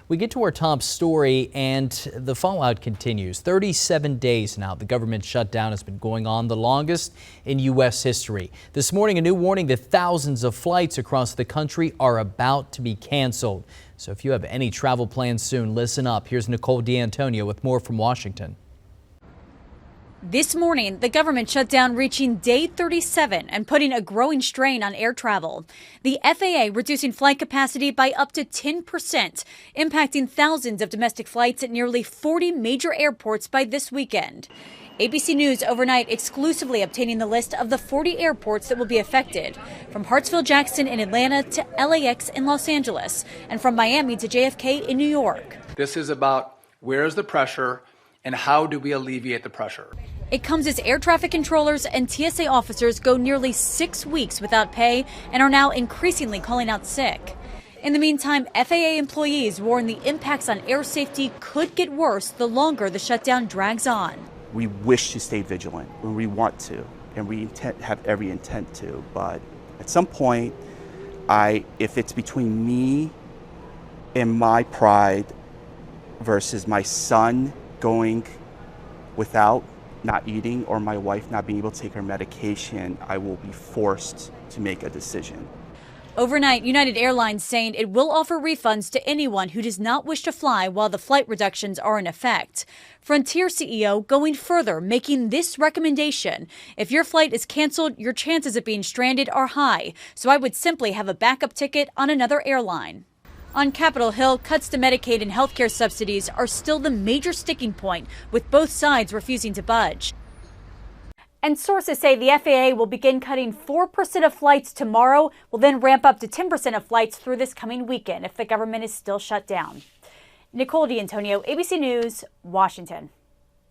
We get to our top story, and the fallout continues. 37 days now the government shutdown has been going on, the longest in U.S. history. This morning, a new warning that thousands of flights across the country are about to be canceled. So if you have any travel plans soon, listen up. Here's Nicole D'Antonio with more from Washington. This morning, the government shut down reaching day 37 and putting a growing strain on air travel. The FAA reducing flight capacity by up to 10%, impacting thousands of domestic flights at nearly 40 major airports by this weekend. ABC News overnight exclusively obtaining the list of the 40 airports that will be affected, from Hartsfield-Jackson in Atlanta to LAX in Los Angeles, and from Miami to JFK in New York. This is about where is the pressure and how do we alleviate the pressure. It comes as air traffic controllers and TSA officers go nearly 6 weeks without pay and are now increasingly calling out sick. In the meantime, FAA employees warn the impacts on air safety could get worse the longer the shutdown drags on. We wish to stay vigilant when we want to, and we have every intent to, but at some point, if it's between me and my pride versus my son going without not eating or my wife not being able to take her medication, I will be forced to make a decision. Overnight, United Airlines saying it will offer refunds to anyone who does not wish to fly while the flight reductions are in effect. Frontier CEO going further, making this recommendation. If your flight is canceled, your chances of being stranded are high, so I would simply have a backup ticket on another airline. On Capitol Hill, cuts to Medicaid and healthcare subsidies are still the major sticking point, with both sides refusing to budge. And sources say the FAA will begin cutting 4% of flights tomorrow, will then ramp up to 10% of flights through this coming weekend if the government is still shut down. Nicole D'Antonio, ABC News, Washington.